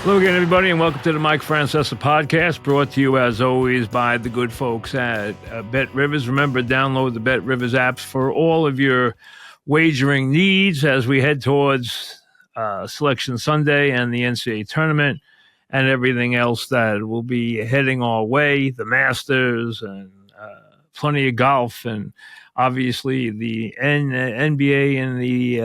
Hello again, everybody, and welcome to the Mike Francesa podcast, brought to you, as always, by the good folks at Bet Rivers. Remember, download the Bet Rivers apps for all of your wagering needs as we head towards Selection Sunday and the NCAA tournament and everything else that will be heading our way, the Masters and plenty of golf and obviously the NBA and the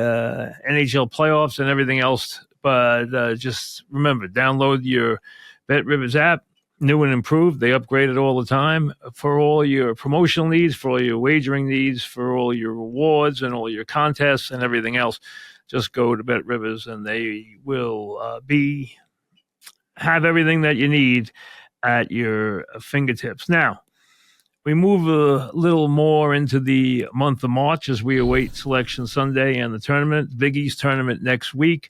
NHL playoffs and everything else. But just remember, download your Bet Rivers app, new and improved. They upgrade it all the time for all your promotional needs, for all your wagering needs, for all your rewards and all your contests and everything else. Just go to Bet Rivers and they will have everything that you need at your fingertips. Now, we move a little more into the month of March as we await Selection Sunday and the tournament, Big East tournament next week.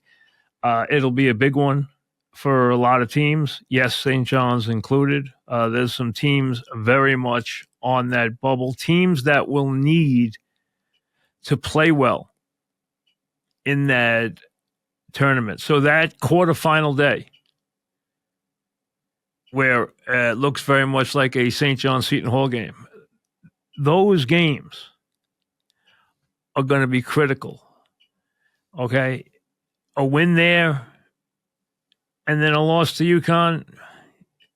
It'll be a big one for a lot of teams. Yes, St. John's included. There's some teams very much on that bubble, teams that will need to play well in that tournament. So that quarterfinal day, where it looks very much like a St. John's Seton Hall game, those games are going to be critical. Okay? A win there and then a loss to UConn,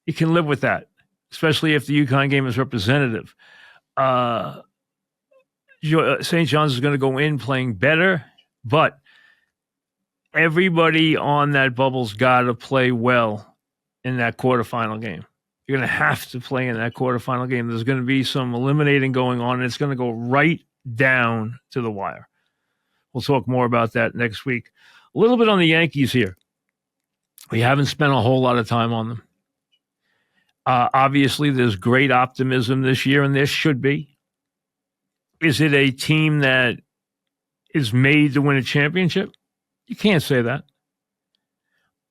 you can live with that, especially if the UConn game is representative. St. John's is going to go in playing better, but everybody on that bubble's got to play well in that quarterfinal game. You're going to have to play in that quarterfinal game. There's going to be some eliminating going on, and it's going to go right down to the wire. We'll talk more about that next week. A little bit on the Yankees here. We haven't spent a whole lot of time on them. Obviously, there's great optimism this year, and there should be. Is it a team that is made to win a championship? You can't say that.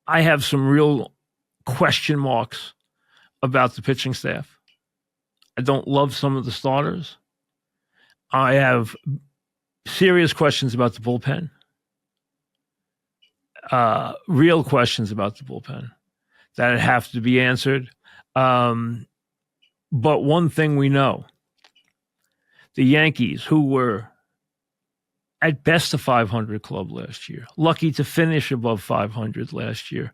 I have some real question marks about the pitching staff. I don't love some of the starters. I have serious questions about the bullpen. Real questions about the bullpen that have to be answered. But one thing we know, the Yankees, who were at best a 500 club last year, lucky to finish above 500 last year,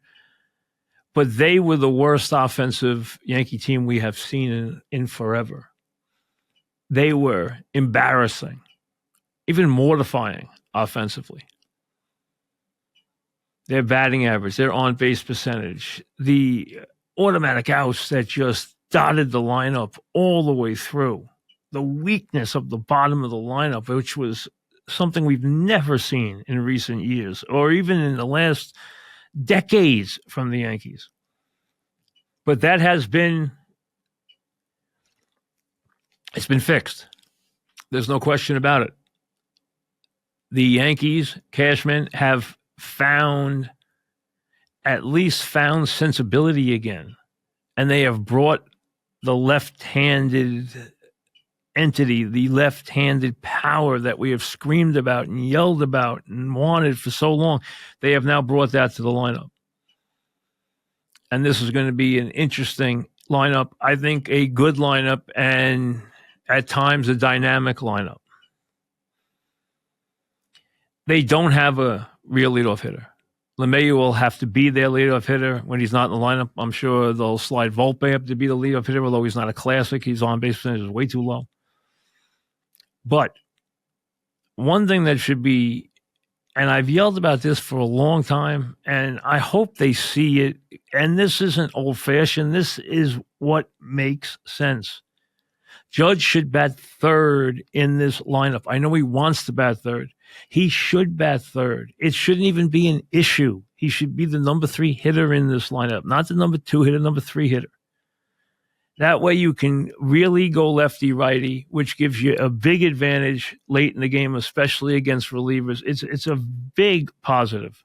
but they were the worst offensive Yankee team we have seen in forever. They were embarrassing, even mortifying offensively. Their batting average, their on-base percentage, the automatic outs that just dotted the lineup all the way through, the weakness of the bottom of the lineup, which was something we've never seen in recent years or even in the last decades from the Yankees. But that has been, it's been fixed. There's no question about it. The Yankees, Cashman, have at least found sensibility again. And they have brought the left-handed entity, the left-handed power that we have screamed about and yelled about and wanted for so long. They have now brought that to the lineup. And this is going to be an interesting lineup. I think a good lineup and at times a dynamic lineup. They don't have a real leadoff hitter. LeMahieu will have to be their leadoff hitter when he's not in the lineup. I'm sure they'll slide Volpe up to be the leadoff hitter, although he's not a classic. His on-base percentage is way too low. But one thing that should be, and I've yelled about this for a long time, and I hope they see it, and this isn't old-fashioned. This is what makes sense. Judge should bat third in this lineup. I know he wants to bat third. He should bat third. It shouldn't even be an issue. He should be the number 3 hitter in this lineup, not the number 2 hitter, number 3 hitter. That way you can really go lefty-righty, which gives you a big advantage late in the game, especially against relievers. It's a big positive.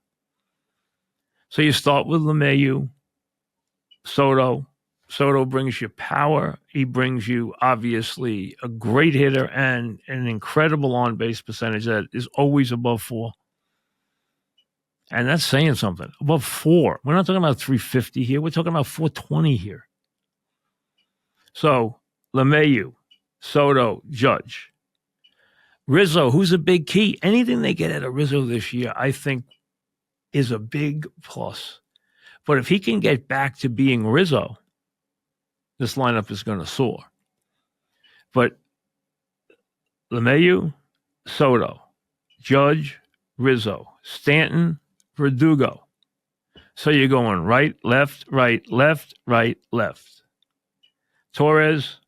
So you start with LeMahieu, Soto. Soto brings you power. He brings you, obviously, a great hitter and an incredible on-base percentage that is always above 4. And that's saying something. Above 4. We're not talking about 350 here. We're talking about 420 here. So, LeMahieu, Soto, Judge. Rizzo, who's a big key. Anything they get out of Rizzo this year, I think, is a big plus. But if he can get back to being Rizzo, this lineup is going to soar. But LeMahieu, Soto, Judge, Rizzo, Stanton, Verdugo. So you're going right, left, right, left, right, left. Torres,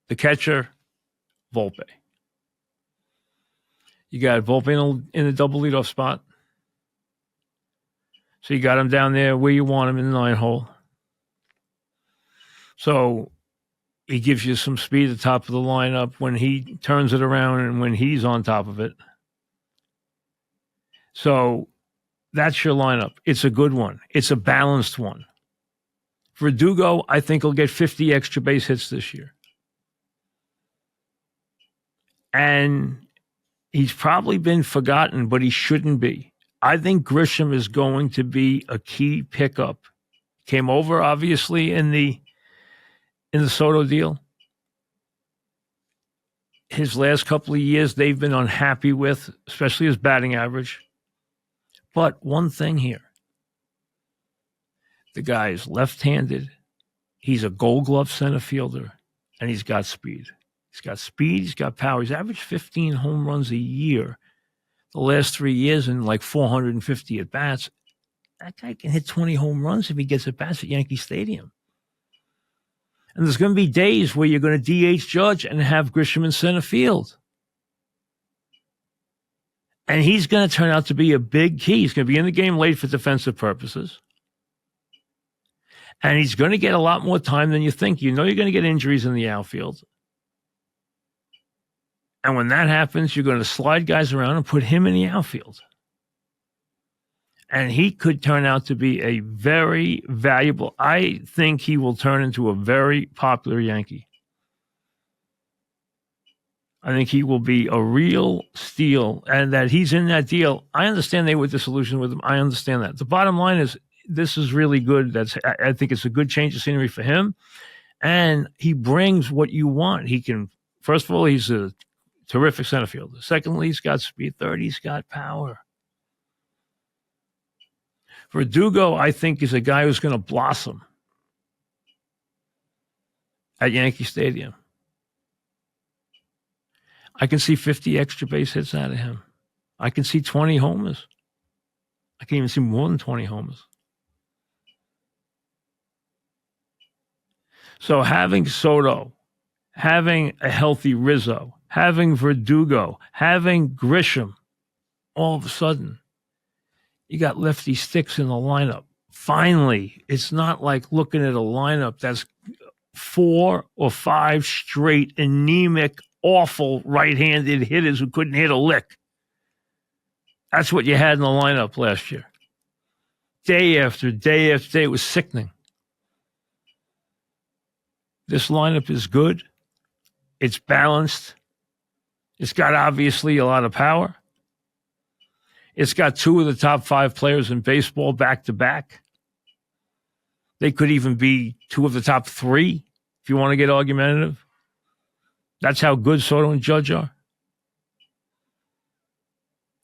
the catcher, Volpe. You got Volpe in the double leadoff spot. So you got him down there where you want him in the 9-hole. So he gives you some speed at the top of the lineup when he turns it around and when he's on top of it. So that's your lineup. It's a good one. It's a balanced one. Verdugo, I think, will get 50 extra base hits this year. And he's probably been forgotten, but he shouldn't be. I think Grisham is going to be a key pickup. Came over, obviously, in the Soto deal. His last couple of years, they've been unhappy with, especially his batting average. But one thing here. The guy is left-handed. He's a Gold Glove center fielder, and he's got speed. He's got speed. He's got power. He's averaged 15 home runs a year the last 3 years and like 450 at-bats. That guy can hit 20 home runs if he gets at-bats at Yankee Stadium. And there's going to be days where you're going to DH Judge and have Grisham in center field. And he's going to turn out to be a big key. He's going to be in the game late for defensive purposes. And he's going to get a lot more time than you think. You know you're going to get injuries in the outfield. And when that happens, you're going to slide guys around and put him in the outfield. And he could turn out to be a very valuable, I think he will turn into a very popular Yankee. I think he will be a real steal, and that he's in that deal. I understand they were disillusioned with him. I understand that. The bottom line is this is really good. I think it's a good change of scenery for him. And he brings what you want. He can, first of all, he's a terrific center fielder. Secondly, he's got speed. Third, he's got power. Verdugo, I think, is a guy who's going to blossom at Yankee Stadium. I can see 50 extra base hits out of him. I can see 20 homers. I can even see more than 20 homers. So having Soto, having a healthy Rizzo, having Verdugo, having Grisham, all of a sudden, you got lefty sticks in the lineup. Finally, it's not like looking at a lineup that's 4 or 5 straight anemic, awful right-handed hitters who couldn't hit a lick. That's what you had in the lineup last year. Day after day after day, it was sickening. This lineup is good. It's balanced. It's got, obviously, a lot of power. It's got 2 of the top 5 players in baseball back-to-back. They could even be 2 of the top 3, if you want to get argumentative. That's how good Soto and Judge are.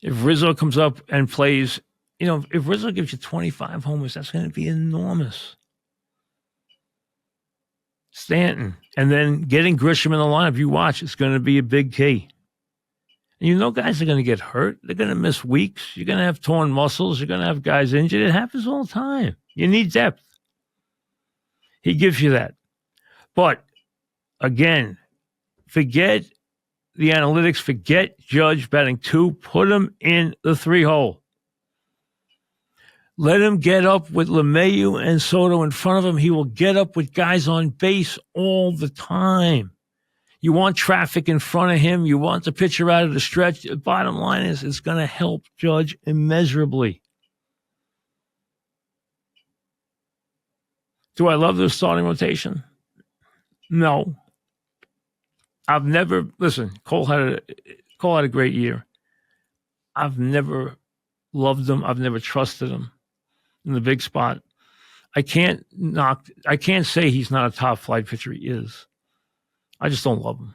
If Rizzo comes up and plays, if Rizzo gives you 25 homers, that's going to be enormous. Stanton, and then getting Grisham in the lineup, you watch, it's going to be a big key. And guys are going to get hurt. They're going to miss weeks. You're going to have torn muscles. You're going to have guys injured. It happens all the time. You need depth. He gives you that. But, again, forget the analytics. Forget Judge batting 2. Put him in the 3-hole. Let him get up with LeMahieu and Soto in front of him. He will get up with guys on base all the time. You want traffic in front of him. You want the pitcher out of the stretch. The bottom line is it's going to help Judge immeasurably. Do I love the starting rotation? No. I've never, listen, Cole had a great year. I've never loved him. I've never trusted him in the big spot. I can't say he's not a top flight pitcher. He is. I just don't love him.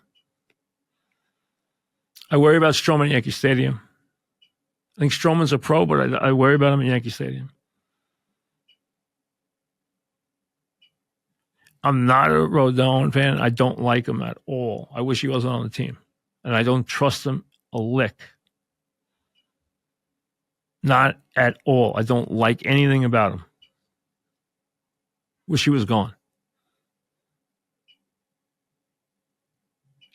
I worry about Stroman at Yankee Stadium. I think Stroman's a pro, but I worry about him at Yankee Stadium. I'm not a Rodon fan. I don't like him at all. I wish he wasn't on the team. And I don't trust him a lick. Not at all. I don't like anything about him. Wish he was gone.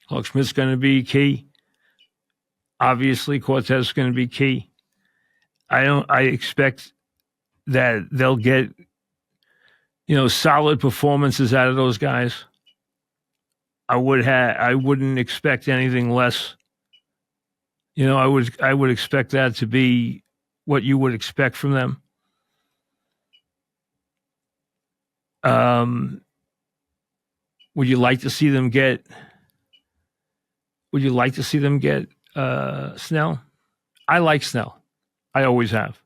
Clarke Schmidt's going to be key. Obviously, Cortez is going to be key. I expect that they'll get, solid performances out of those guys. I wouldn't expect anything less. I would expect that to be what you would expect from them. Would you like to see them get Snell? I like Snell. I always have.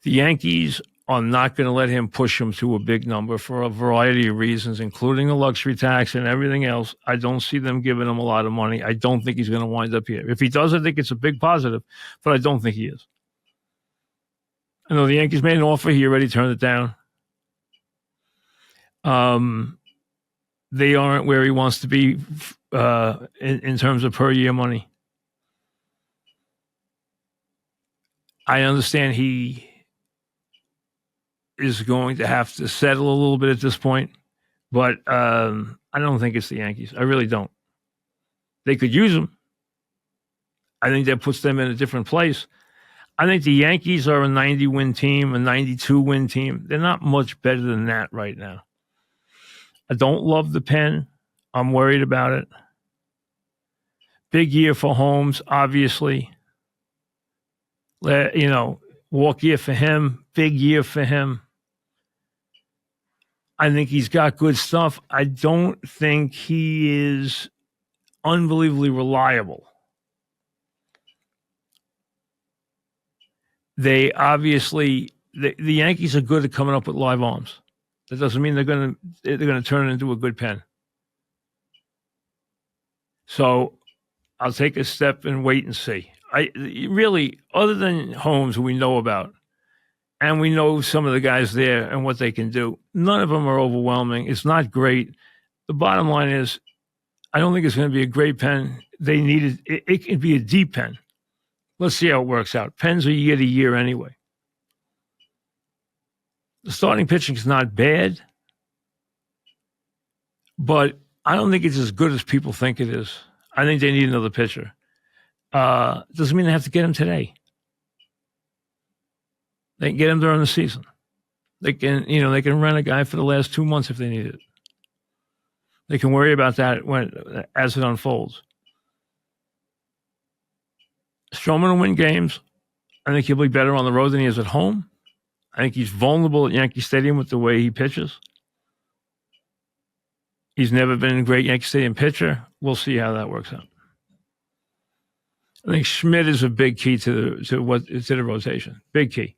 The Yankees are not going to let him push him to a big number for a variety of reasons, including the luxury tax and everything else. I don't see them giving him a lot of money. I don't think he's going to wind up here. If he does, I think it's a big positive, but I don't think he is. I know the Yankees made an offer. He already turned it down. They aren't where he wants to be in terms of per year money. I understand he is going to have to settle a little bit at this point, but I don't think it's the Yankees. I really don't. They could use him. I think that puts them in a different place. I think the Yankees are a 90-win team, a 92-win team. They're not much better than that right now. I don't love the pen. I'm worried about it. Big year for Holmes, obviously. Walk year for him, big year for him. I think he's got good stuff. I don't think he is unbelievably reliable. They obviously, the Yankees are good at coming up with live arms. That doesn't mean they're going to turn it into a good pen. So I'll take a step and wait and see. I really, other than Holmes, who we know about, and we know some of the guys there and what they can do, none of them are overwhelming. It's not great. The bottom line is, I don't think it's going to be a great pen. They needed it can be a deep pen. Let's see how it works out. Pens are year to year anyway. The starting pitching is not bad, but I don't think it's as good as people think it is. I think they need another pitcher. Doesn't mean they have to get him today. They can get him during the season. They can rent a guy for the last 2 months if they need it. They can worry about that as it unfolds. Stroman will win games. I think he'll be better on the road than he is at home. I think he's vulnerable at Yankee Stadium with the way he pitches. He's never been a great Yankee Stadium pitcher. We'll see how that works out. I think Schmidt is a big key to the rotation. Big key.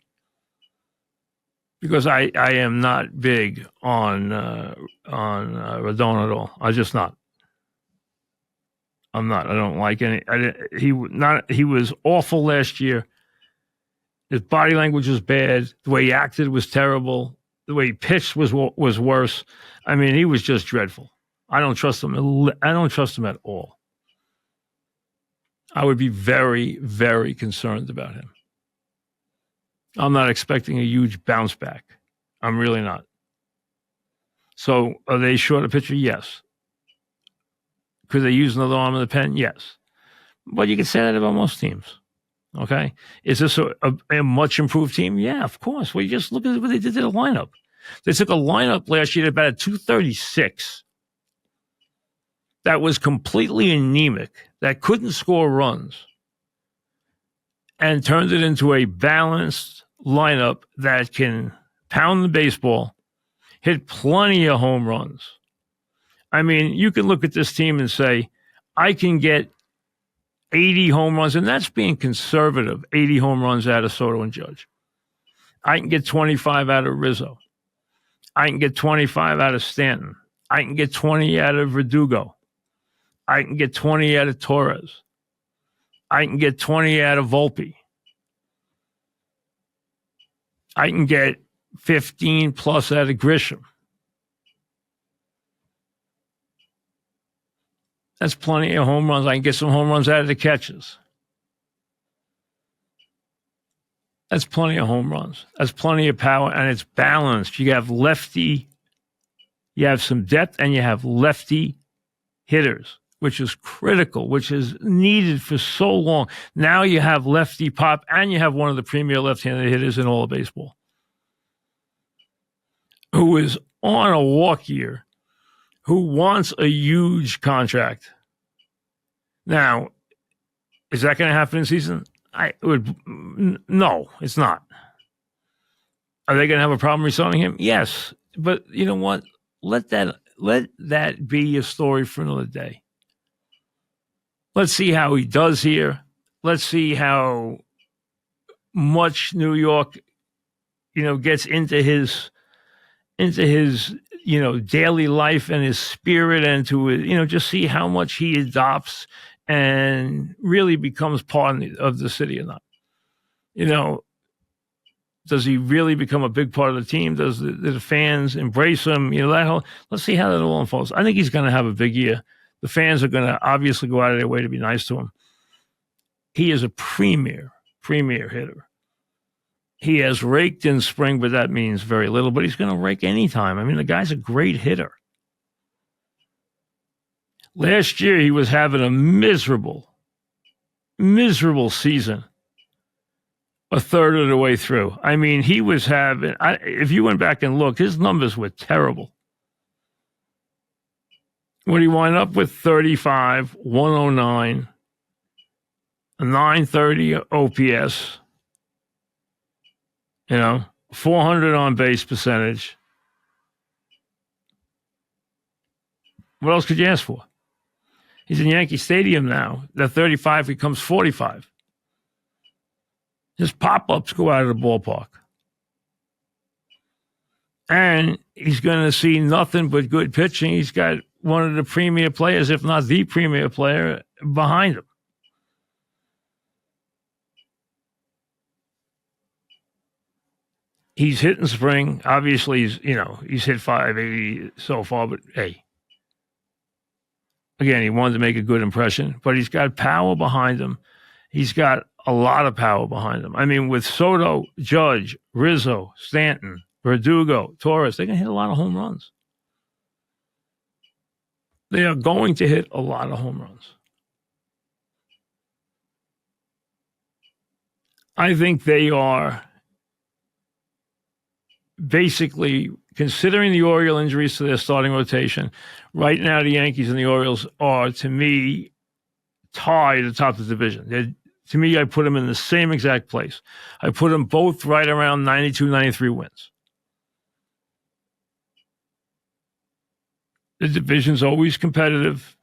Because I am not big on Rodon at all. I'm just not. I'm not. I don't like any. He was awful last year. His body language was bad. The way he acted was terrible. The way he pitched was worse. I mean, he was just dreadful. I don't trust him. I don't trust him at all. I would be very, very concerned about him. I'm not expecting a huge bounce back. I'm really not. So are they short a pitcher? Yes. Could they use another arm in the pen? Yes. But you can say that about most teams. Okay? Is this a much improved team? Yeah, of course. Well, you just look at what they did to the lineup. They took a lineup last year at about a 236 that was completely anemic, that couldn't score runs, and turned it into a balanced lineup that can pound the baseball, hit plenty of home runs. I mean, you can look at this team and say, I can get 80 home runs, and that's being conservative. 80 home runs out of Soto and Judge. I can get 25 out of Rizzo. I can get 25 out of Stanton. I can get 20 out of Verdugo. I can get 20 out of Torres. I can get 20 out of Volpe. I can get 15 plus out of Grisham. That's plenty of home runs. I can get some home runs out of the catches. That's plenty of home runs. That's plenty of power, and it's balanced. You have lefty, you have some depth, and you have lefty hitters, which is critical, which is needed for so long. Now you have lefty pop, and you have one of the premier left-handed hitters in all of baseball, who is on a walk year, who wants a huge contract. Now, is that going to happen in season? No, it's not. Are they going to have a problem resigning him? Yes, but you know what? Let that be a story for another day. Let's see how he does here. Let's see how much New York, gets into his daily life and his spirit, and to just see how much he adopts and really becomes part of the city or not. Does he really become a big part of the team? Does the fans embrace him? Let's see how that all unfolds. I think he's going to have a big year. The fans are going to obviously go out of their way to be nice to him. He is a premier hitter. He has raked in spring, but that means very little. But he's going to rake anytime. I mean, the guy's a great hitter. Last year, he was having a miserable season a third of the way through. I mean, he was having, if you went back and looked, his numbers were terrible. What he wound up with? 35, 109, a 930 OPS, 400 on base percentage. What else could you ask for? He's in Yankee Stadium now. That 35 becomes 45. His pop-ups go out of the ballpark. And he's going to see nothing but good pitching. He's got one of the premier players, if not the premier player, behind him. He's hit in spring. Obviously, he's hit 580 so far, but hey. Again, he wanted to make a good impression, but he's got power behind him. He's got a lot of power behind him. I mean, with Soto, Judge, Rizzo, Stanton, Verdugo, Torres, they're going to hit a lot of home runs. They are going to hit a lot of home runs. I think they are basically, considering the Oriole injuries to their starting rotation, right now the Yankees and the Orioles are, to me, tied atop the division. To me, I put them in the same exact place. I put them both right around 92, 93 wins. The division's always competitive.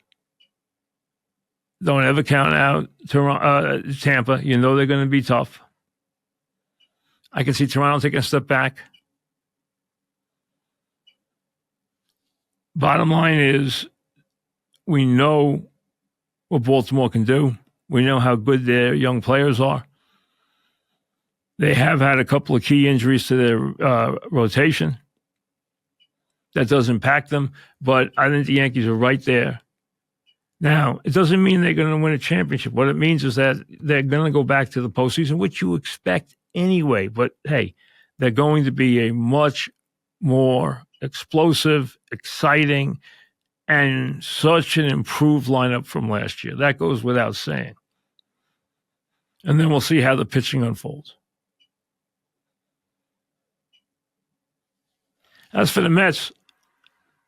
Don't ever count out Tampa. They're going to be tough. I can see Toronto taking a step back. Bottom line is, we know what Baltimore can do. We know how good their young players are. They have had a couple of key injuries to their rotation. That does impact them, but I think the Yankees are right there. Now, it doesn't mean they're going to win a championship. What it means is that they're going to go back to the postseason, which you expect anyway. But, hey, they're going to be a much more explosive, exciting, and such an improved lineup from last year. That goes without saying. And then we'll see how the pitching unfolds. As for the Mets,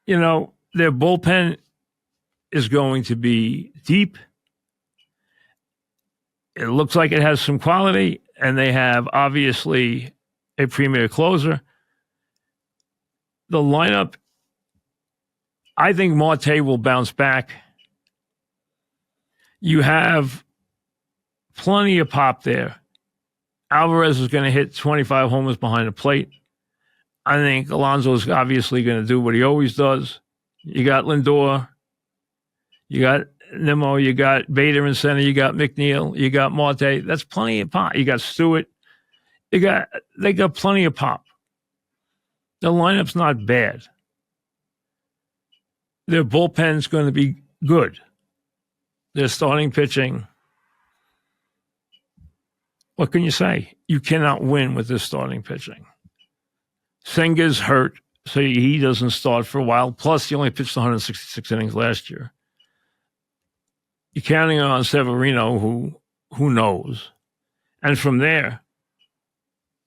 their bullpen is going to be deep. It looks like it has some quality, and they have, obviously, a premier closer. The lineup, I think Marte will bounce back. You have plenty of pop there. Alvarez is going to hit 25 homers behind the plate. I think Alonso's obviously going to do what he always does. You got Lindor, you got Nimmo, you got Bader in center, you got McNeil, you got Marte. That's plenty of pop. You got Stewart. They got plenty of pop. The lineup's not bad. Their bullpen's going to be good. Their starting pitching. What can you say? You cannot win with this starting pitching. Senga's hurt, so he doesn't start for a while. Plus, he only pitched 166 innings last year. You're counting on Severino, who knows, and from there,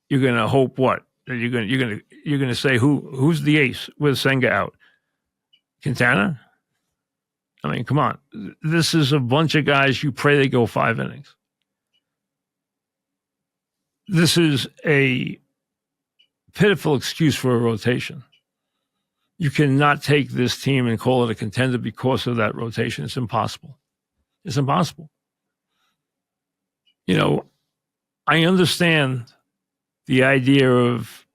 you're going to hope what? You're going to say who's the ace with Senga out? Quintana? I mean, come on. This is a bunch of guys you pray they go 5 innings. This is a pitiful excuse for a rotation. You cannot take this team and call it a contender because of that rotation. It's impossible. It's impossible. You know, I understand the idea of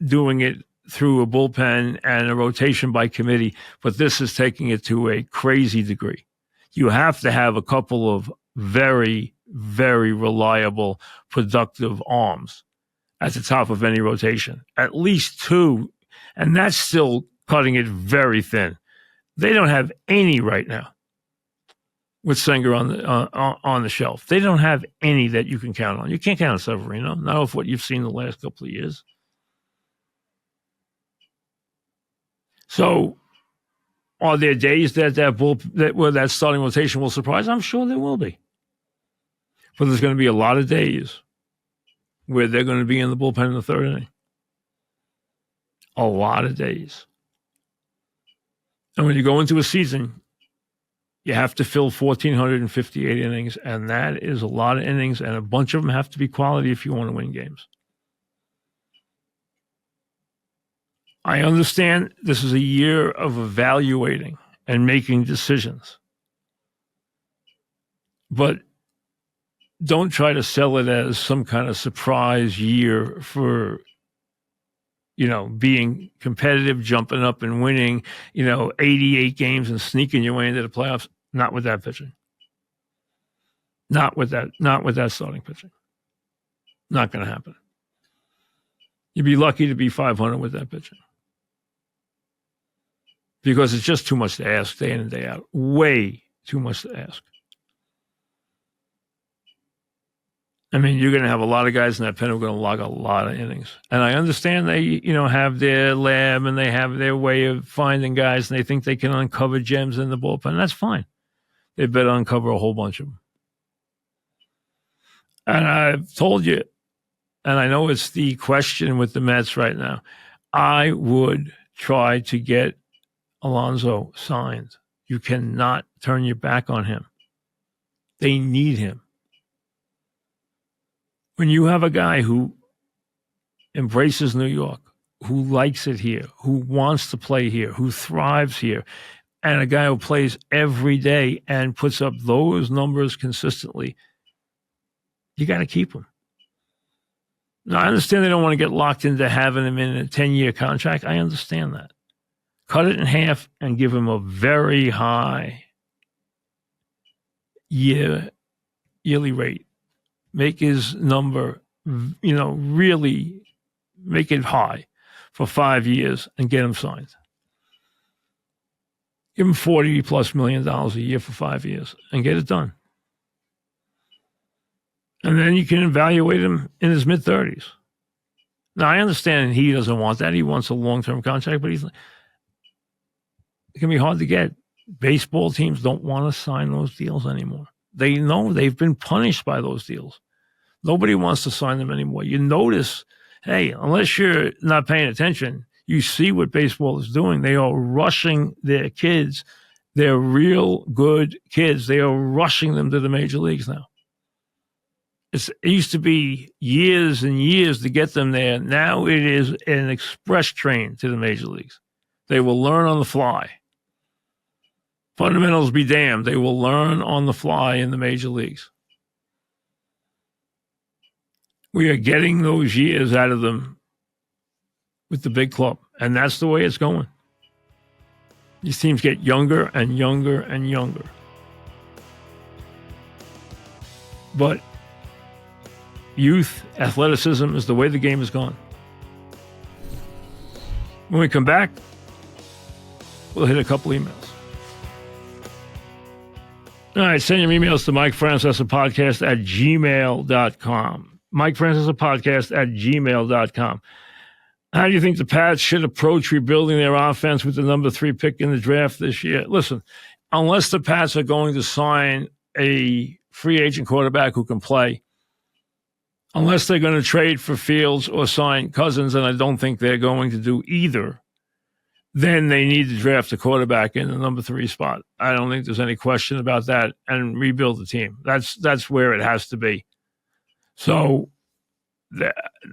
doing it through a bullpen and a rotation by committee, but this is taking it to a crazy degree. You have to have a couple of very, very reliable, productive arms at the top of any rotation. At least 2, and that's still cutting it very thin. They don't have any right now with Senga on the shelf. They don't have any that you can count on. You can't count on Severino, not with what you've seen the last couple of years. So, are there days where that starting rotation will surprise? I'm sure there will be. But there's going to be a lot of days where they're going to be in the bullpen in the 3rd inning. A lot of days. And when you go into a season, you have to fill 1,458 innings, and that is a lot of innings, and a bunch of them have to be quality if you want to win games. I understand this is a year of evaluating and making decisions. But don't try to sell it as some kind of surprise year for, being competitive, jumping up and winning, 88 games and sneaking your way into the playoffs. Not with that pitching. Not with that starting pitching. Not going to happen. You'd be lucky to be 500 with that pitching. Because it's just too much to ask day in and day out. Way too much to ask. I mean, you're going to have a lot of guys in that pen who are going to log a lot of innings. And I understand they, have their lab and they have their way of finding guys and they think they can uncover gems in the bullpen. That's fine. They better uncover a whole bunch of them. And I've told you, and I know it's the question with the Mets right now, I would try to get Alonso signed. You cannot turn your back on him. They need him. When you have a guy who embraces New York, who likes it here, who wants to play here, who thrives here, and a guy who plays every day and puts up those numbers consistently, you got to keep him. Now, I understand they don't want to get locked into having him in a 10-year contract. I understand that. Cut it in half and give him a very high yearly rate. Make his number, really make it high for 5 years and get him signed. Give him $40+ million a year for 5 years and get it done. And then you can evaluate him in his mid-30s. Now, I understand he doesn't want that. He wants a long-term contract, but it can be hard to get. Baseball teams don't want to sign those deals anymore. They know they've been punished by those deals. Nobody wants to sign them anymore. You notice, hey, unless you're not paying attention, you see what baseball is doing. They are rushing their kids. They're real good kids. They are rushing them to the major leagues now. It used to be years and years to get them there. Now it is an express train to the major leagues. They will learn on the fly. Fundamentals be damned. They will learn on the fly in the major leagues. We are getting those years out of them with the big club, and that's the way it's going. These teams get younger and younger and younger. But youth, athleticism is the way the game has gone. When we come back, we'll hit a couple emails. All right, send your emails to MikeFrancesa@gmail.com. MikeFrancesa@gmail.com. How do you think the Pats should approach rebuilding their offense with the number 3 pick in the draft this year? Listen, unless the Pats are going to sign a free agent quarterback who can play, unless they're going to trade for Fields or sign Cousins, and I don't think they're going to do either, then they need to draft a quarterback in the number 3 spot. I don't think there's any question about that, and rebuild the team. That's where it has to be. So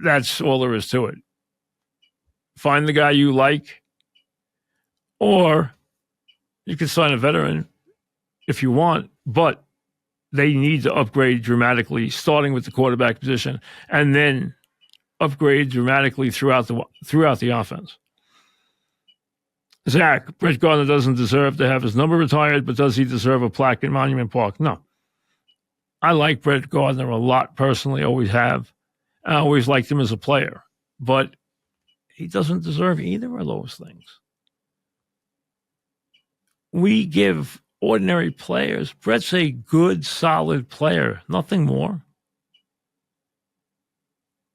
that's all there is to it. Find the guy you like, or you can sign a veteran if you want, but they need to upgrade dramatically, starting with the quarterback position, and then upgrade dramatically throughout the offense. Zach, Brett Gardner doesn't deserve to have his number retired, but does he deserve a plaque in Monument Park? No. I like Brett Gardner a lot personally, always have. I always liked him as a player, but he doesn't deserve either of those things. We give ordinary players. Brett's a good, solid player, nothing more.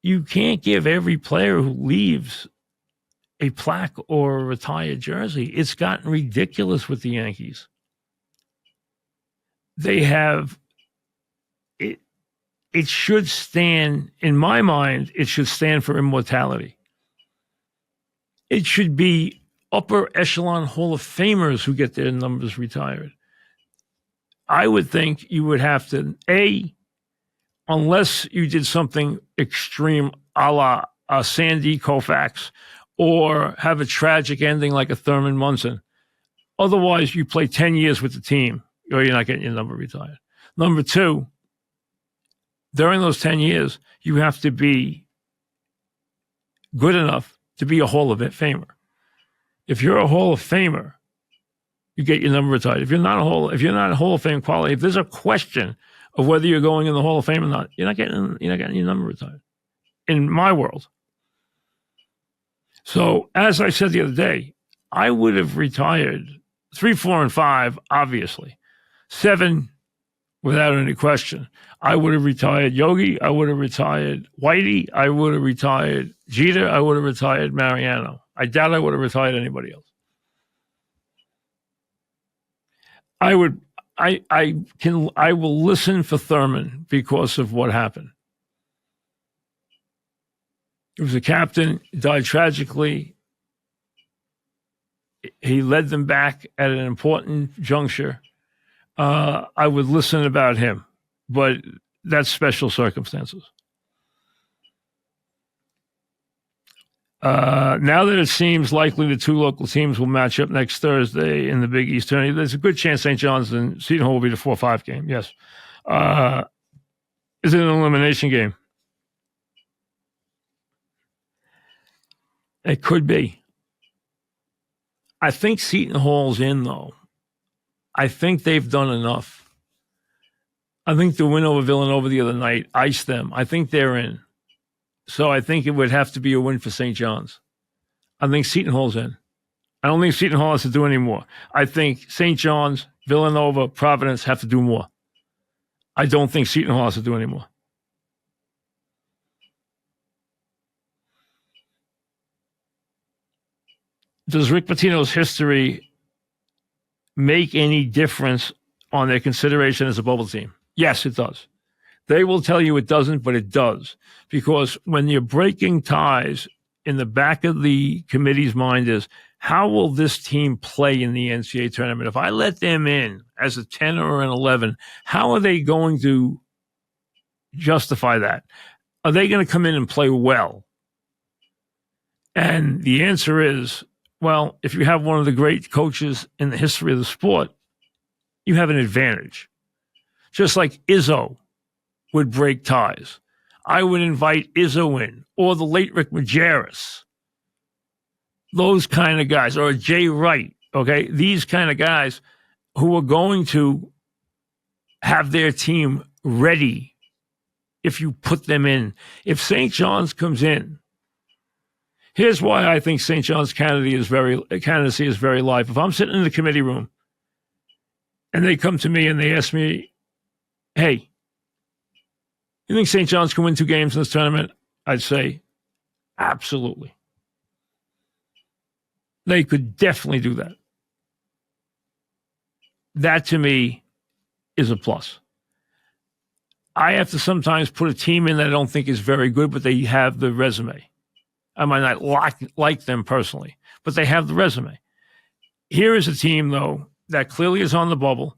You can't give every player who leaves a plaque or a retired jersey. It's gotten ridiculous with the Yankees. They have it. It should stand, in my mind, it should stand for immortality. It should be upper echelon Hall of Famers who get their numbers retired. I would think you would have to, unless you did something extreme a la Sandy Koufax, or have a tragic ending like a Thurman Munson. Otherwise, you play 10 years with the team, or you're not getting your number retired. Number 2, during those 10 years, you have to be good enough to be a Hall of Famer. If you're a Hall of Famer, you get your number retired. If you're not a Hall of Fame quality, if there's a question of whether you're going in the Hall of Fame or not, you're not getting your number retired. In my world. So, as I said the other day, I would have retired 3, 4, and 5, obviously. 7, without any question. I would have retired Yogi. I would have retired Whitey. I would have retired Jeter. I would have retired Mariano. I doubt I would have retired anybody else. I will listen for Thurman because of what happened. He was a captain, died tragically. He led them back at an important juncture. I would listen about him, but that's special circumstances. Now that it seems likely the 2 local teams will match up next Thursday in the Big East tournament, there's a good chance St. John's and Seton Hall will be the 4-5 game. Yes. Is it an elimination game? It could be. I think Seton Hall's in, though. I think they've done enough. I think the win over Villanova the other night iced them. I think they're in. So I think it would have to be a win for St. John's. I think Seton Hall's in. I don't think Seton Hall has to do any more. I think St. John's, Villanova, Providence have to do more. I don't think Seton Hall has to do any more. Does Rick Pitino's history make any difference on their consideration as a bubble team? Yes, it does. They will tell you it doesn't, but it does. Because when you're breaking ties, in the back of the committee's mind is, how will this team play in the NCAA tournament? If I let them in as a 10 or an 11, how are they going to justify that? Are they going to come in and play well? And the answer is, well, if you have one of the great coaches in the history of the sport, you have an advantage. Just like Izzo would break ties. I would invite Izzo in, or the late Rick Majerus. Those kind of guys, or Jay Wright, okay? These kind of guys who are going to have their team ready if you put them in. If St. John's comes in, here's why I think St. John's candidacy is very live. If I'm sitting in the committee room and they come to me and they ask me, hey, you think St. John's can win 2 games in this tournament? I'd say, absolutely. They could definitely do that. That, to me, is a plus. I have to sometimes put a team in that I don't think is very good, but they have the resume. I might not like them personally, but they have the resume. Here is a team, though, that clearly is on the bubble,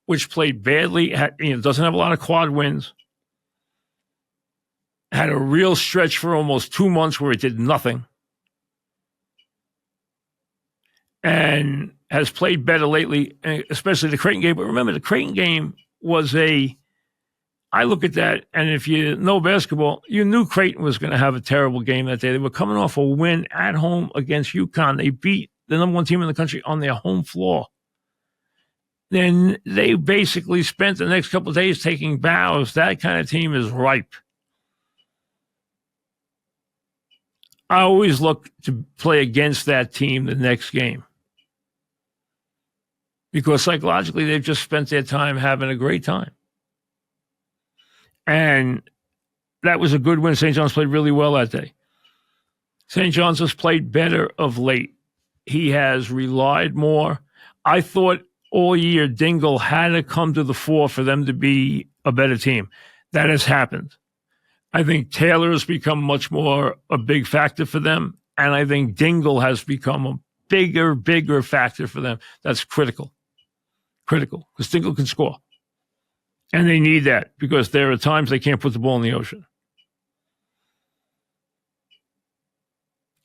which played badly, doesn't have a lot of quad wins, had a real stretch for almost 2 months where it did nothing, and has played better lately, especially the Creighton game. But remember, the Creighton game was I look at that, and if you know basketball, you knew Creighton was going to have a terrible game that day. They were coming off a win at home against UConn. They beat the number 1 team in the country on their home floor. Then they basically spent the next couple of days taking bows. That kind of team is ripe. I always look to play against that team the next game, because psychologically they've just spent their time having a great time. And that was a good win. St. John's played really well that day. St. John's has played better of late. He has relied more. I thought all year Dingle had to come to the fore for them to be a better team. That has happened. I think Taylor has become much more a big factor for them. And I think Dingle has become a bigger factor for them. That's critical. Critical, because Dingle can score. And they need that, because there are times they can't put the ball in the ocean.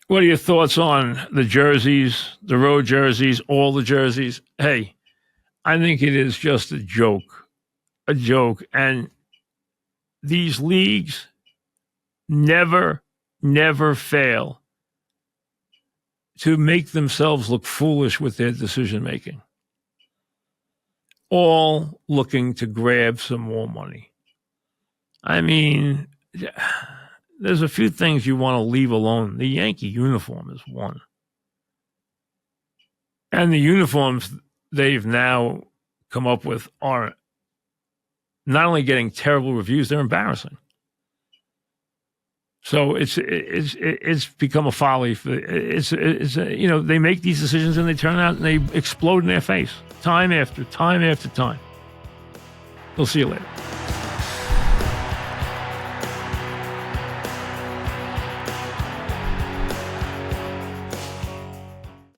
What are your thoughts on the jerseys, the road jerseys, all the jerseys? Hey, I think it is just a joke. A joke. And these leagues never fail to make themselves look foolish with their decision making. All looking to grab some more money. I mean, there's a few things you want to leave alone. The Yankee uniform is one. And the uniforms they've now come up with are not only getting terrible reviews, they're embarrassing. So it's become a folly. They make these decisions and they turn out and they explode in their face time after time after time. We'll see you later.